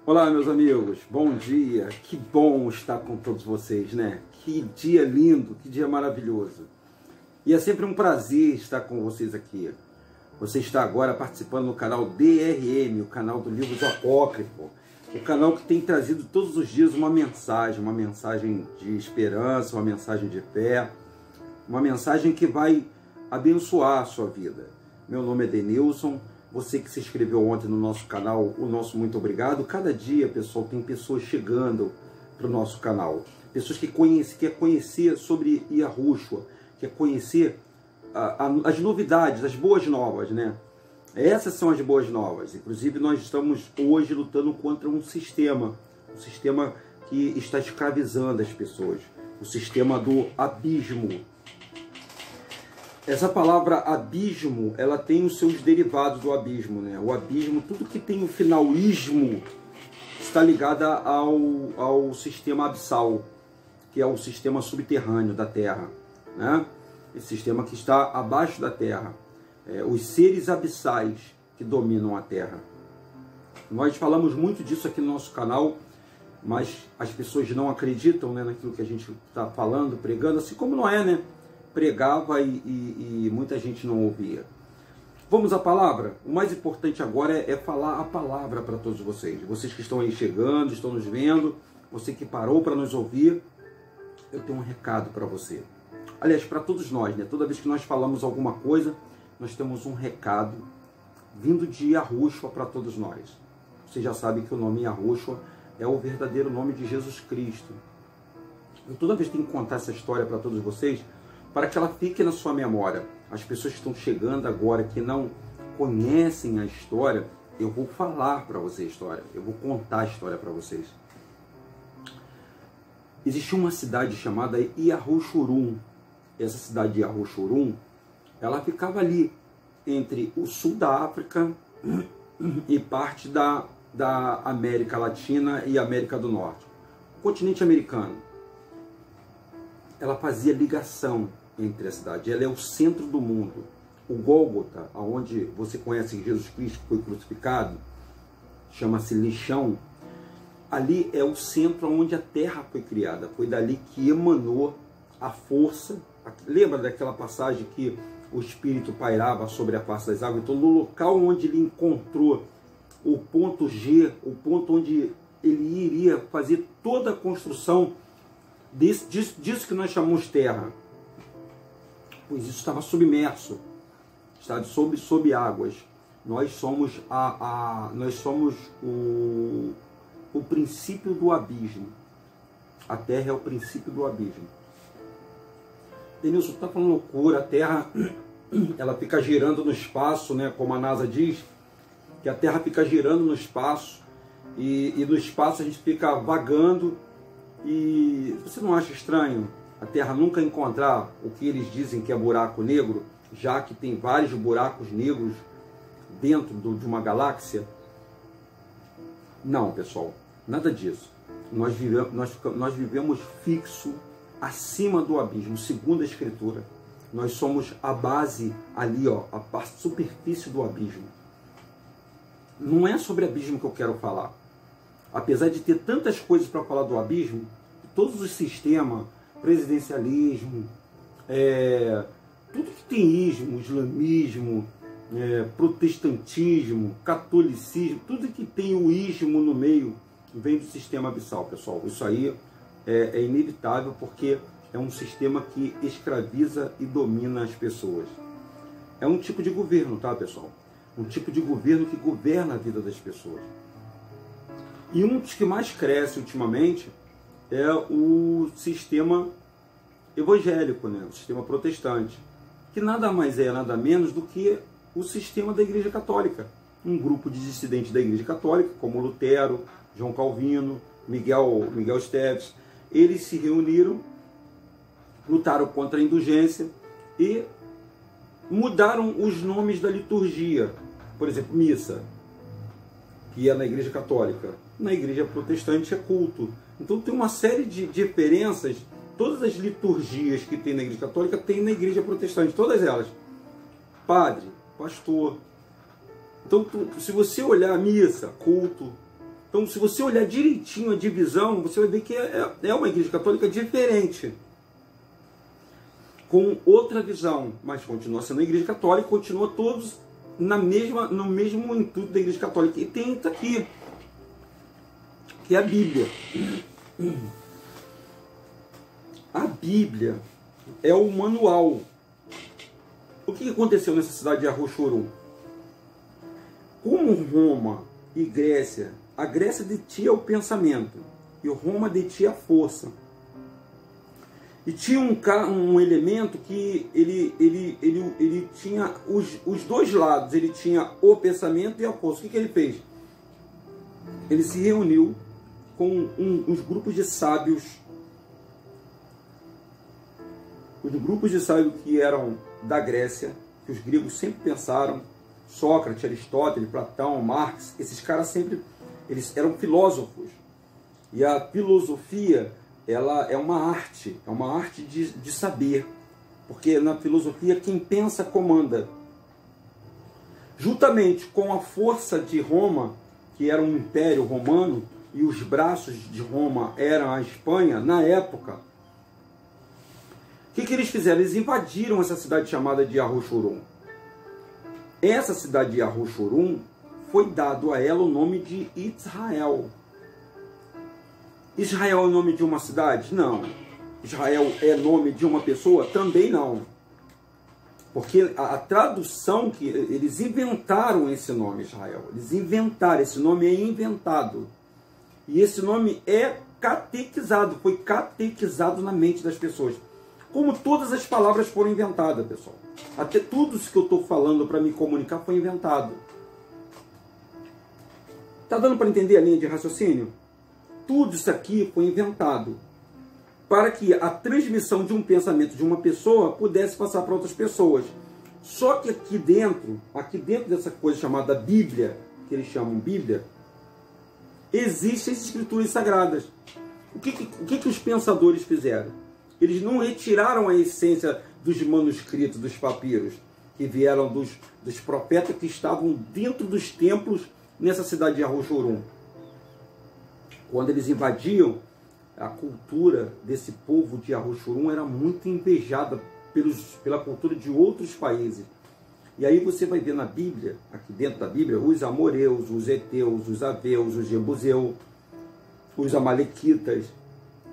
Olá, meus amigos, bom dia, que bom estar com todos vocês, né? Que dia lindo, que dia maravilhoso. E é sempre um prazer estar com vocês aqui. Você está agora participando no canal DRM, o canal do Livros Apócrifos, o canal que tem trazido todos os dias uma mensagem de esperança, uma mensagem de fé, uma mensagem que vai abençoar a sua vida. Meu nome é Denilson. Você que se inscreveu ontem no nosso canal, o nosso muito obrigado. Cada dia, pessoal, tem pessoas chegando para o nosso canal. Pessoas que quer conhecer sobre Yahushua, quer conhecer as novidades, as boas novas, né? Essas são as boas novas. Inclusive, nós estamos hoje lutando contra um sistema que está escravizando as pessoas. O sistema do abismo. Essa palavra abismo, ela tem os seus derivados do abismo, né? O abismo, tudo que tem o final ismo, está ligado ao sistema abissal, que é o sistema subterrâneo da Terra, né? Esse sistema que está abaixo da Terra, os seres abissais que dominam a Terra. Nós falamos muito disso aqui no nosso canal, mas as pessoas não acreditam, né, naquilo que a gente está falando, pregando, assim como Noé, né? Pregava e muita gente não ouvia. Vamos à palavra? O mais importante agora é falar a palavra para todos vocês. Vocês que estão aí chegando, estão nos vendo, você que parou para nos ouvir, eu tenho um recado para você. Aliás, para todos nós, né? Toda vez que nós falamos alguma coisa, nós temos um recado vindo de Yahushua para todos nós. Você já sabe que o nome Yahushua é o verdadeiro nome de Jesus Cristo. Eu toda vez tenho que contar essa história para todos vocês, para que ela fique na sua memória. As pessoas que estão chegando agora, que não conhecem a história, eu vou falar para você a história, eu vou contar a história para vocês. Existia uma cidade chamada Yahushurun. Essa cidade de Yahushurun, ela ficava ali, entre o sul da África e parte da América Latina e América do Norte. O continente americano. Ela fazia ligação entre a cidade. Ela é o centro do mundo. O Gólgota, onde você conhece Jesus Cristo que foi crucificado, chama-se Lixão. Ali é o centro onde a terra foi criada. Foi dali que emanou a força. Lembra daquela passagem que o Espírito pairava sobre a face das águas? Então, no local onde ele encontrou o ponto G, o ponto onde ele iria fazer toda a construção disso que nós chamamos terra, pois isso estava submerso, estava sob águas. Nós somos o princípio do abismo. A terra é o princípio do abismo. Denilson, está falando loucura. A terra ela fica girando no espaço, né? Como a NASA diz, que a terra fica girando no espaço e no espaço a gente fica vagando. E você não acha estranho a Terra nunca encontrar o que eles dizem que é buraco negro, já que tem vários buracos negros dentro de uma galáxia? Não, pessoal, nada disso. Nós vivemos fixo acima do abismo, segundo a Escritura. Nós somos a base ali, ó, a superfície do abismo. Não é sobre abismo que eu quero falar. Apesar de ter tantas coisas para falar do abismo, todos os sistemas, presidencialismo, tudo que tem ismo, islamismo, protestantismo, catolicismo, tudo que tem o ismo no meio, vem do sistema abissal, pessoal. Isso aí é inevitável, porque é um sistema que escraviza e domina as pessoas. É um tipo de governo, tá, pessoal? Um tipo de governo que governa a vida das pessoas. E um dos que mais cresce ultimamente é o sistema evangélico, né? O sistema protestante, que nada mais é, nada menos do que o sistema da Igreja Católica. Um grupo de dissidentes da Igreja Católica, como Lutero, João Calvino, Miguel Esteves, eles se reuniram, lutaram contra a indulgência e mudaram os nomes da liturgia. Por exemplo, missa, que é na Igreja Católica. Na Igreja Protestante é culto. Então tem uma série de diferenças. Todas as liturgias que tem na Igreja Católica tem na Igreja Protestante, todas elas. Padre, pastor. Então, se você olhar a missa, culto. Então, se você olhar direitinho a divisão, você vai ver que é uma igreja católica diferente, com outra visão, mas continua sendo a igreja católica, continua todos no mesmo intuito da igreja católica. E tem isso aqui, que é a Bíblia. A Bíblia é o manual. O que aconteceu nessa cidade de Arochorum? Como Roma e Grécia, a Grécia detinha o pensamento e Roma detinha a força. E tinha um elemento que ele tinha os dois lados, ele tinha o pensamento e a força. O que ele fez? Ele se reuniu com uns grupos de sábios, os grupos de sábios que eram da Grécia, que os gregos sempre pensaram, Sócrates, Aristóteles, Platão, Marx, esses caras sempre, eles eram filósofos. E a filosofia, ela é uma arte de saber, porque na filosofia quem pensa comanda. Juntamente com a força de Roma, que era um império romano, e os braços de Roma eram a Espanha, na época, o que eles fizeram? Eles invadiram essa cidade chamada de Arochorum. Essa cidade de Arochorum foi dado a ela o nome de Israel. Israel é o nome de uma cidade? Não. Israel é nome de uma pessoa? Também não. Porque a tradução que eles inventaram esse nome, Israel. Eles inventaram, esse nome é inventado. E esse nome é catequizado, foi catequizado na mente das pessoas. Como todas as palavras foram inventadas, pessoal. Até tudo isso que eu estou falando para me comunicar foi inventado. Está dando para entender a linha de raciocínio? Tudo isso aqui foi inventado para que a transmissão de um pensamento de uma pessoa pudesse passar para outras pessoas. Só que aqui dentro dessa coisa chamada Bíblia, que eles chamam Bíblia, existem as escrituras sagradas. O que os pensadores fizeram? Eles não retiraram a essência dos manuscritos, dos papiros, que vieram dos profetas que estavam dentro dos templos nessa cidade de Arochorum. Quando eles invadiam, a cultura desse povo de Arochorum era muito invejada pela cultura de outros países. E aí você vai ver na Bíblia, aqui dentro da Bíblia, os amoreus, os heteus, os aveus, os jebuseus, os amalequitas,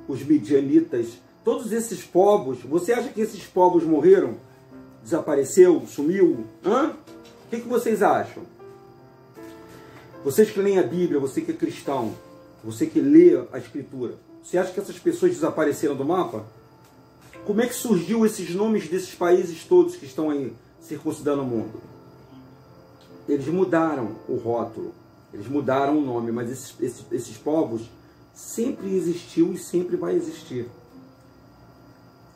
os midianitas, todos esses povos. Você acha que esses povos morreram? Desapareceu? Sumiu? O que vocês acham? Vocês que leem a Bíblia, você que é cristão, você que lê a Escritura, você acha que essas pessoas desapareceram do mapa? Como é que surgiu esses nomes desses países todos que estão aí circuncidando o mundo? Eles mudaram o rótulo, eles mudaram o nome, mas esses povos sempre existiu e sempre vai existir.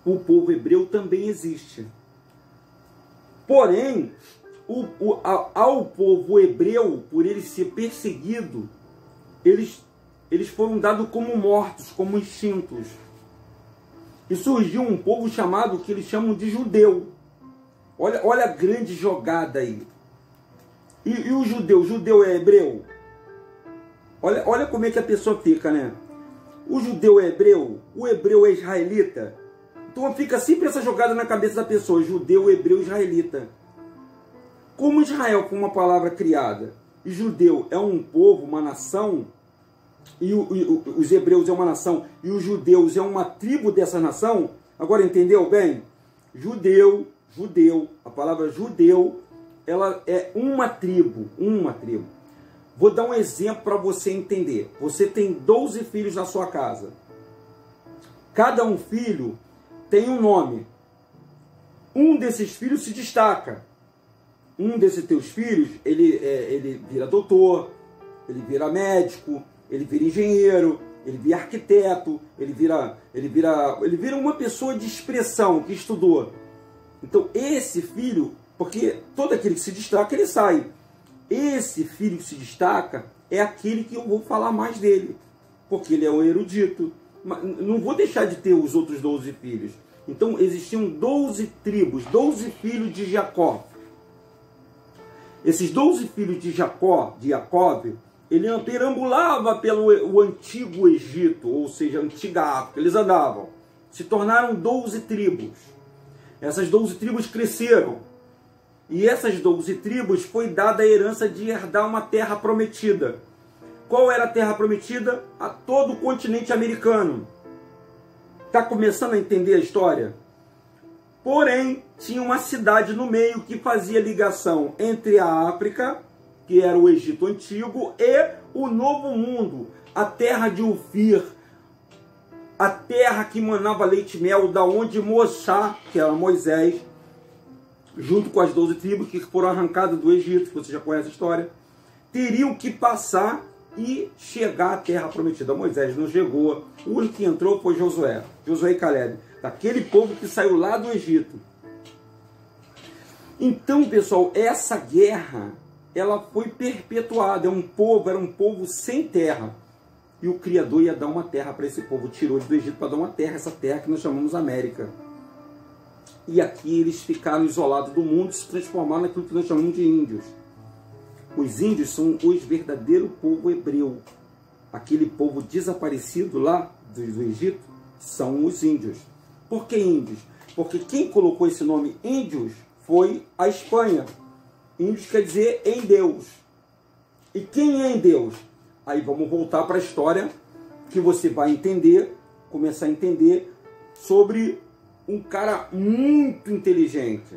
O povo hebreu também existe. Porém, ao povo hebreu, por ele ser perseguido, eles foram dados como mortos, como extintos. E surgiu um povo chamado, que eles chamam de judeu. Olha a grande jogada aí. E o judeu é hebreu? Olha como é que a pessoa fica, né? O judeu é hebreu? O hebreu é israelita? Então fica sempre essa jogada na cabeça da pessoa, judeu, hebreu, israelita. Como Israel foi uma palavra criada, e judeu é um povo, uma nação, e os hebreus é uma nação, e os judeus é uma tribo dessa nação, agora entendeu bem? Judeu, a palavra judeu, ela é uma tribo. Vou dar um exemplo para você entender. Você tem 12 filhos na sua casa. Cada um filho tem um nome. Um desses filhos se destaca. Um desses teus filhos, ele vira doutor, ele vira médico, ele vira engenheiro, ele vira arquiteto, ele vira uma pessoa de expressão que estudou. Então esse filho, porque todo aquele que se destaca, ele sai. Esse filho que se destaca é aquele que eu vou falar mais dele, porque ele é um erudito. Não vou deixar de ter os outros 12 filhos. Então existiam 12 tribos, 12 filhos de Jacó. Esses 12 filhos de Jacó, ele perambulava pelo o antigo Egito, ou seja, a antiga África. Eles andavam, se tornaram 12 tribos. Essas 12 tribos cresceram. E essas 12 tribos foi dada a herança de herdar uma terra prometida. Qual era a terra prometida? A todo o continente americano. Está começando a entender a história? Porém, tinha uma cidade no meio que fazia ligação entre a África, que era o Egito Antigo, e o Novo Mundo, a terra de Ofir, a terra que manava leite e mel, da onde Moisés, que era Moisés, junto com as 12 tribos que foram arrancadas do Egito, que você já conhece a história, teriam que passar e chegar à terra prometida. Moisés não chegou, o único que entrou foi Josué e Caleb, daquele povo que saiu lá do Egito. Então, pessoal, essa guerra, ela foi perpetuada. Era um povo sem terra. E o Criador ia dar uma terra para esse povo. Tirou do Egito para dar uma terra, essa terra que nós chamamos América. E aqui eles ficaram isolados do mundo e se transformaram naquilo que nós chamamos de índios. Os índios são os verdadeiros povo hebreu. Aquele povo desaparecido lá do Egito são os índios. Por que índios? Porque quem colocou esse nome índios foi a Espanha. Índios quer dizer em Deus. E quem é em Deus? Aí vamos voltar para a história que você vai entender, começar a entender sobre um cara muito inteligente.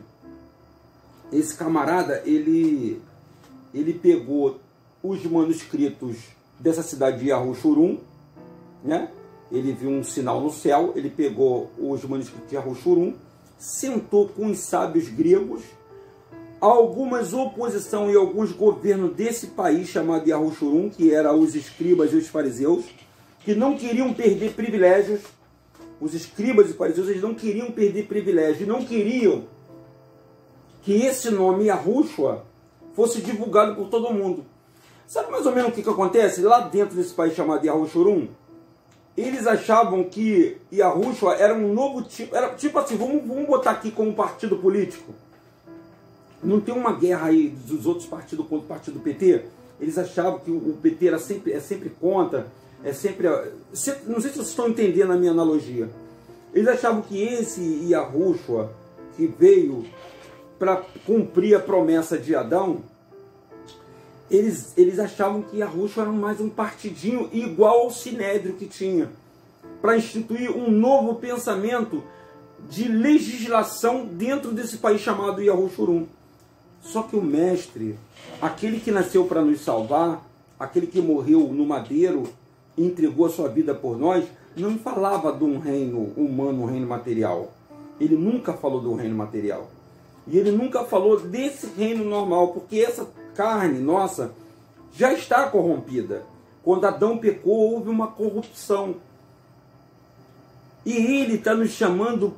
Esse camarada, ele pegou os manuscritos dessa cidade de Yahushurun, né? Ele viu um sinal no céu, ele pegou os manuscritos de Yahushurun, sentou com os sábios gregos, algumas oposição e alguns governos desse país chamado Yahushurun, que eram os escribas e os fariseus, que não queriam perder privilégios. Os escribas e fariseus, eles não queriam perder privilégios, não queriam que esse nome Yahushua fosse divulgado por todo mundo. Sabe mais ou menos o que acontece? Lá dentro desse país chamado Yahushurun, eles achavam que Yahushua era um novo tipo, era tipo assim, vamos botar aqui como partido político. Não tem uma guerra aí dos outros partidos contra o partido PT? Eles achavam que o PT é sempre contra, não sei se vocês estão entendendo a minha analogia. Eles achavam que esse Yahushua, que veio para cumprir a promessa de Adão, eles achavam que Yahushua era mais um partidinho igual ao Sinédrio que tinha, para instituir um novo pensamento de legislação dentro desse país chamado Yahushurun. Só que o mestre, aquele que nasceu para nos salvar, aquele que morreu no madeiro e entregou a sua vida por nós, não falava de um reino humano, um reino material. Ele nunca falou do reino material. E ele nunca falou desse reino normal, porque essa carne nossa já está corrompida. Quando Adão pecou, houve uma corrupção. E ele está nos chamando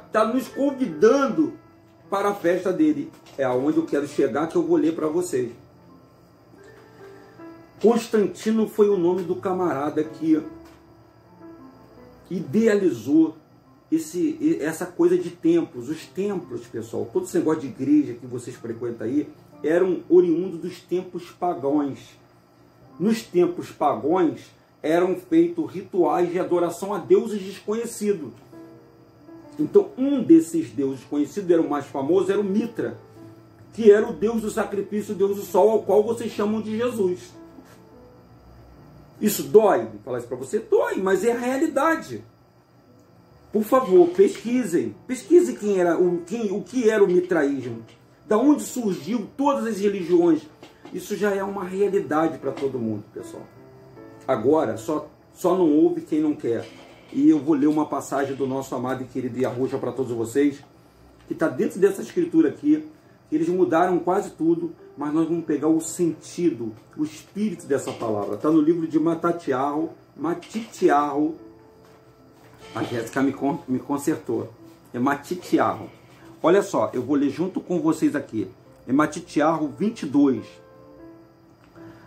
está nos convidando para a festa dele. É aonde eu quero chegar, que eu vou ler para vocês. Constantino foi o nome do camarada que idealizou essa coisa de templos. Os templos, pessoal, todo esse negócio de igreja que vocês frequentam aí, eram oriundos dos templos pagãos. Nos templos pagãos eram feitos rituais de adoração a deuses desconhecidos. Então, um desses deuses conhecidos, era o mais famoso, era o Mitra, que era o deus do sacrifício, o deus do sol, ao qual vocês chamam de Jesus. Isso dói? Vou falar isso para você? Dói, mas é a realidade. Por favor, pesquisem. Pesquisem o que era o mitraísmo. Da onde surgiu todas as religiões. Isso já é uma realidade para todo mundo, pessoal. Agora, só não ouve quem não quer. E eu vou ler uma passagem do nosso amado e querido Yahushua para todos vocês, que está dentro dessa escritura aqui. Eles mudaram quase tudo, mas nós vamos pegar o sentido, o espírito dessa palavra. Está no livro de Matitiahu. A Jéssica me consertou. É Matitiahu. Olha só, eu vou ler junto com vocês aqui. É Matitiahu 22.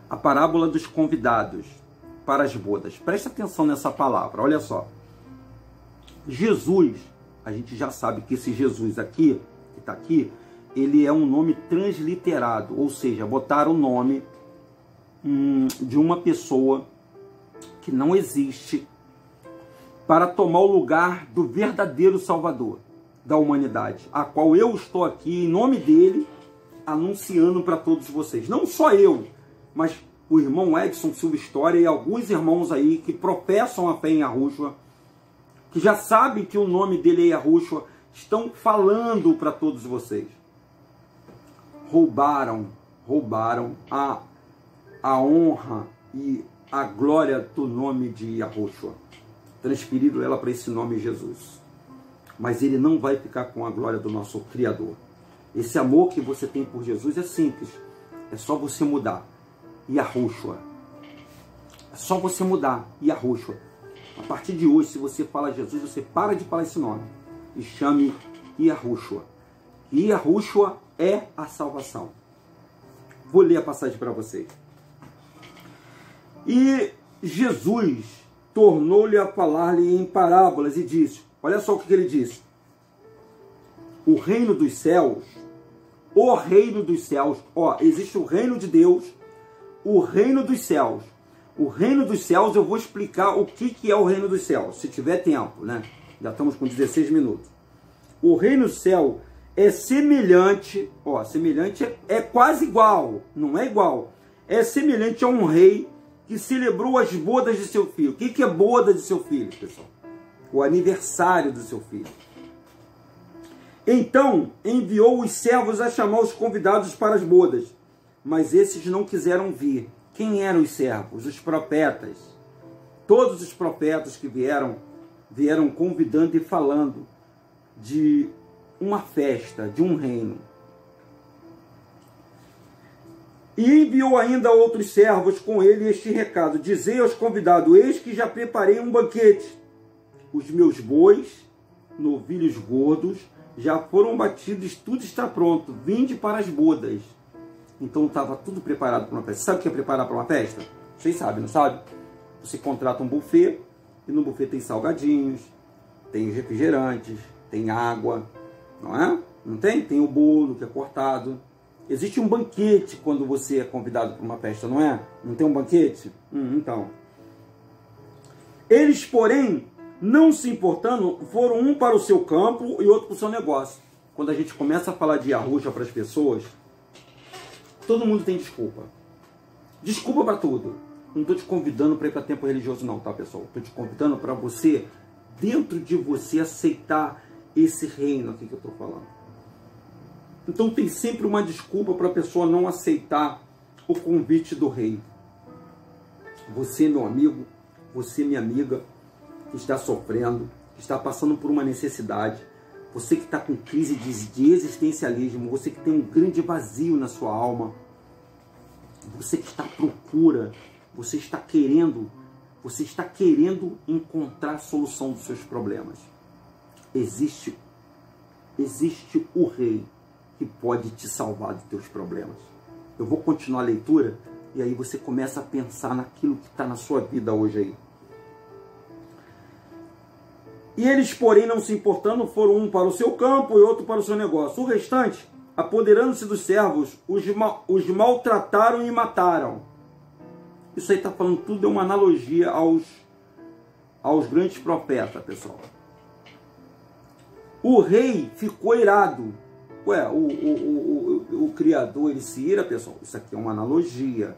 A parábola dos convidados para as bodas. Presta atenção nessa palavra, olha só. Jesus, a gente já sabe que esse Jesus aqui, que está aqui, ele é um nome transliterado, ou seja, botaram o nome de uma pessoa que não existe para tomar o lugar do verdadeiro Salvador da humanidade, a qual eu estou aqui em nome dele anunciando para todos vocês. Não só eu, mas o irmão Edson Silva História e alguns irmãos aí que professam a fé em Yahushua, que já sabem que o nome dele é Yahushua, estão falando para todos vocês. Roubaram a honra e a glória do nome de Yahushua, transferiram ela para esse nome Jesus. Mas ele não vai ficar com a glória do nosso Criador. Esse amor que você tem por Jesus é simples, é só você mudar. Yahushua. É só você mudar. Yahushua. A partir de hoje, se você fala Jesus, você para de falar esse nome e chame Yahushua. Yahushua é a salvação. Vou ler a passagem para vocês. E Jesus tornou-lhe a falar-lhe em parábolas e disse, olha só o que ele disse. O reino dos céus, ó, existe o reino de Deus, o reino dos céus. O reino dos céus, eu vou explicar o que é o reino dos céus, se tiver tempo, né? Já estamos com 16 minutos. O reino do céu é semelhante, ó, semelhante é quase igual, não é igual. É semelhante a um rei que celebrou as bodas de seu filho. O que é boda de seu filho, pessoal? O aniversário do seu filho. Então enviou os servos a chamar os convidados para as bodas, mas esses não quiseram vir. Quem eram os servos? Os profetas. Todos os profetas que vieram convidando e falando de uma festa, de um reino. E enviou ainda outros servos com ele este recado. Dizei aos convidados, eis que já preparei um banquete. Os meus bois, novilhos gordos, já foram batidos, tudo está pronto. Vinde para as bodas. Então estava tudo preparado para uma festa. Sabe o que é preparar para uma festa? Vocês sabem, não sabem? Você contrata um buffet, e no buffet tem salgadinhos, tem refrigerantes, tem água, não é? Não tem? Tem o bolo que é cortado. Existe um banquete quando você é convidado para uma festa, não é? Não tem um banquete? Então. Eles, porém, não se importando, foram um para o seu campo e outro para o seu negócio. Quando a gente começa a falar de Yahushua para as pessoas, todo mundo tem desculpa. Desculpa para tudo. Não estou te convidando para ir para tempo religioso não, tá, pessoal? Estou te convidando para você, dentro de você, aceitar esse reino aqui que eu estou falando. Então tem sempre uma desculpa para a pessoa não aceitar o convite do rei. Você, meu amigo, você, minha amiga, que está sofrendo, que está passando por uma necessidade, você que está com crise de existencialismo, você que tem um grande vazio na sua alma, você que está à procura, você está querendo encontrar a solução dos seus problemas. Existe o rei que pode te salvar dos teus problemas. Eu vou continuar a leitura e aí você começa a pensar naquilo que está na sua vida hoje aí. E eles, porém, não se importando, foram um para o seu campo e outro para o seu negócio. O restante, apoderando-se dos servos, os maltrataram e mataram. Isso aí está falando tudo, é uma analogia aos grandes profetas, pessoal. O rei ficou irado. Ué, o Criador, ele se ira, pessoal. Isso aqui é uma analogia.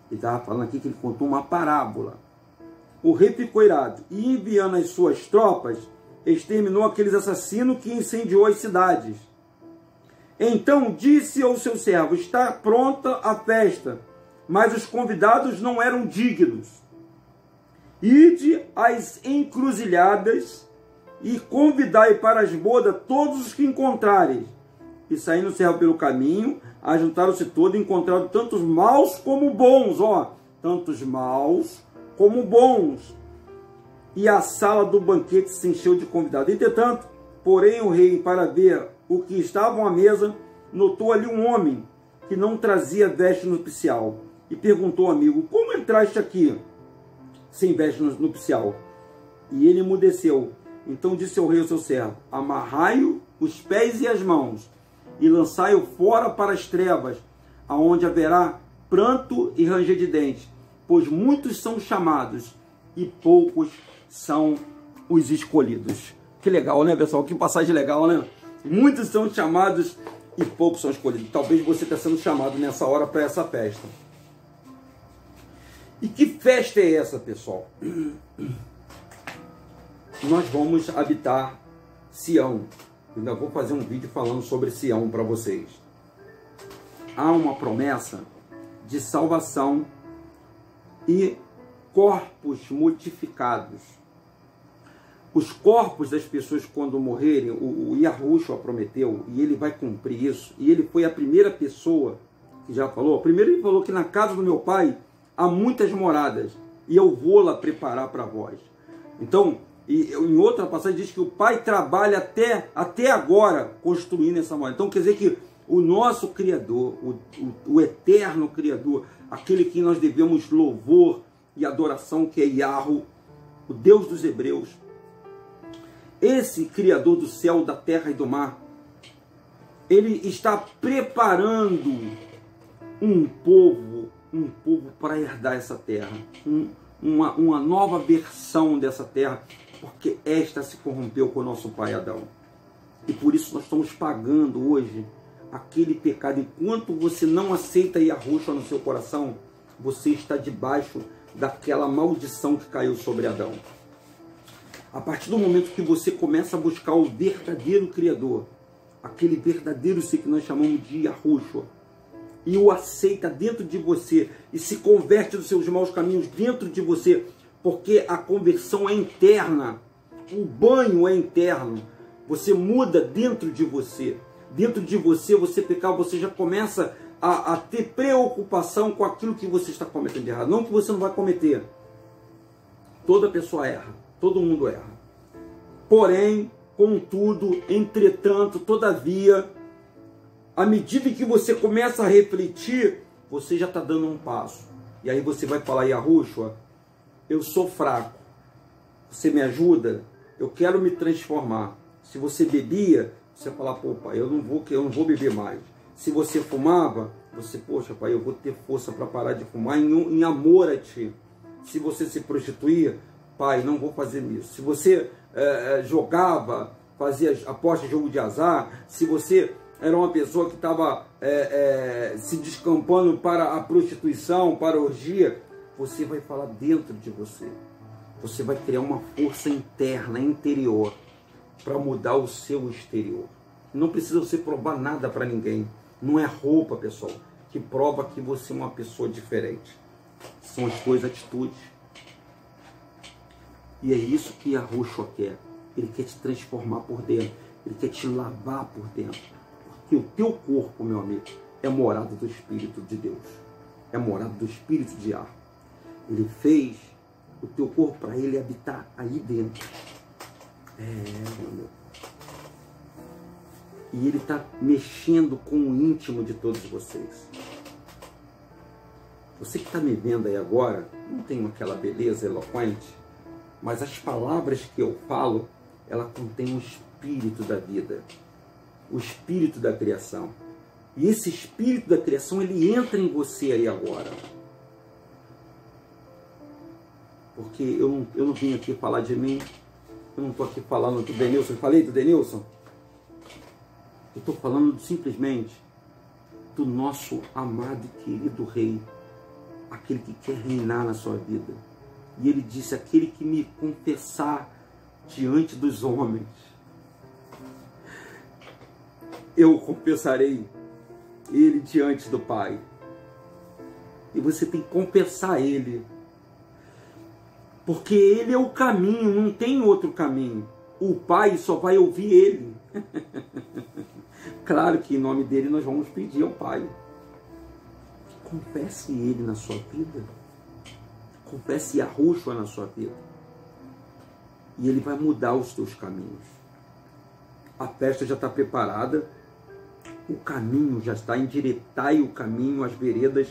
Ele estava falando aqui que ele contou uma parábola. O rei ficou irado e, enviando as suas tropas, exterminou aqueles assassinos que incendiou as cidades. Então disse ao seu servo, está pronta a festa, mas os convidados não eram dignos. Ide às encruzilhadas e convidai para as bodas todos os que encontrarem. E saindo o servo pelo caminho, ajuntaram-se todos e encontraram tantos maus como bons, ó, tantos maus como bons. E a sala do banquete se encheu de convidados. Entretanto, porém, o rei, para ver o que estavam à mesa, notou ali um homem que não trazia veste nupcial. E perguntou ao amigo, como entraste aqui sem veste nupcial? E ele emudeceu. Então disse ao rei ao seu servo, amarrai-o os pés e as mãos, e lançai-o fora para as trevas, aonde haverá pranto e ranger de dentes, pois muitos são chamados e poucos são os escolhidos. Que legal, né, pessoal? Que passagem legal, né? Muitos são chamados e poucos são escolhidos. Talvez você está sendo chamado nessa hora para essa festa. E que festa é essa, pessoal? Nós vamos habitar Sião. Eu ainda vou fazer um vídeo falando sobre Sião para vocês. Há uma promessa de salvação e corpos modificados. Os corpos das pessoas, quando morrerem, o Yahushua prometeu, e ele vai cumprir isso, e ele foi a primeira pessoa que já falou. Primeiro ele falou que na casa do meu pai há muitas moradas, e eu vou lá preparar para vós. Então, e em outra passagem diz que o pai trabalha até agora construindo essa morada. Então quer dizer que o nosso Criador, o eterno Criador, aquele que nós devemos louvor e adoração, que é Yahweh, o Deus dos Hebreus, esse Criador do céu, da terra e do mar, ele está preparando um povo para herdar essa terra, uma nova versão dessa terra, porque esta se corrompeu com o nosso pai Adão. E por isso nós estamos pagando hoje aquele pecado. Enquanto você não aceita Yahushua no seu coração, você está debaixo daquela maldição que caiu sobre Adão. A partir do momento que você começa a buscar o verdadeiro Criador, aquele verdadeiro ser que nós chamamos de Yahushua, e o aceita dentro de você, e se converte dos seus maus caminhos dentro de você, porque a conversão é interna, o banho é interno, você muda dentro de você. Dentro de você, você pecar, você já começa a ter preocupação com aquilo que você está cometendo de errado. Não que você não vai cometer. Toda pessoa erra. Todo mundo erra. Porém, contudo, entretanto, todavia, à medida que você começa a refletir, você já está dando um passo. E aí você vai falar, Yahushua, eu sou fraco. Você me ajuda? Eu quero me transformar. Se você bebia, você vai falar, pô, pai, eu não vou beber mais. Se você fumava, você, poxa, pai, eu vou ter força para parar de fumar em amor a ti. Se você se prostituía, pai, não vou fazer isso. Se você jogava, fazia aposta em jogo de azar, se você era uma pessoa que estava se descampando para a prostituição, para a orgia, você vai falar dentro de você. Você vai criar uma força interna, interior, para mudar o seu exterior. Não precisa você provar nada para ninguém. Não é roupa, pessoal, que prova que você é uma pessoa diferente. São as suas atitudes. E é isso que Yahushua quer. Ele quer te transformar por dentro. Ele quer te lavar por dentro. Porque o teu corpo, meu amigo, é morada do Espírito de Deus. É morada do Espírito de Ar. Ele fez o teu corpo para ele habitar aí dentro. Meu amigo. E ele está mexendo com o íntimo de todos vocês. Você que está me vendo aí agora, não tem aquela beleza eloquente, mas as palavras que eu falo, ela contém o espírito da vida, o espírito da criação. E esse espírito da criação, ele entra em você aí agora. Porque eu não vim aqui falar de mim, eu não estou aqui falando do Denilson. Falei do Denilson? Eu estou falando simplesmente do nosso amado e querido Rei, aquele que quer reinar na sua vida. E ele disse, aquele que me confessar diante dos homens, eu confessarei ele diante do Pai. E você tem que confessar ele, porque ele é o caminho, não tem outro caminho. O Pai só vai ouvir ele. Claro que em nome dele nós vamos pedir ao Pai. Confesse ele na sua vida. Confesse Yahushua na sua vida. E ele vai mudar os teus caminhos. A festa já está preparada. O caminho já está. Endireitai o caminho, as veredas,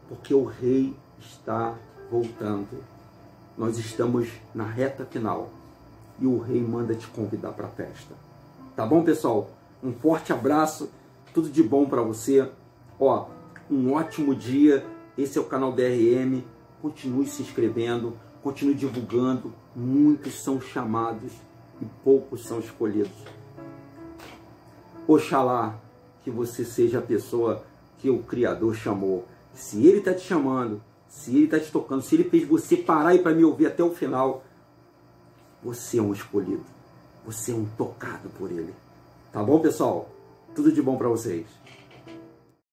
porque o Rei está voltando. Nós estamos na reta final. E o Rei manda te convidar para a festa. Tá bom, pessoal? Um forte abraço. Tudo de bom para você. Ó, um ótimo dia. Esse é o canal DRM. Continue se inscrevendo, continue divulgando. Muitos são chamados e poucos são escolhidos. Oxalá que você seja a pessoa que o Criador chamou. Se Ele está te chamando, se Ele está te tocando, se Ele fez você parar e para me ouvir até o final, você é um escolhido. Você é um tocado por Ele. Tá bom, pessoal? Tudo de bom para vocês.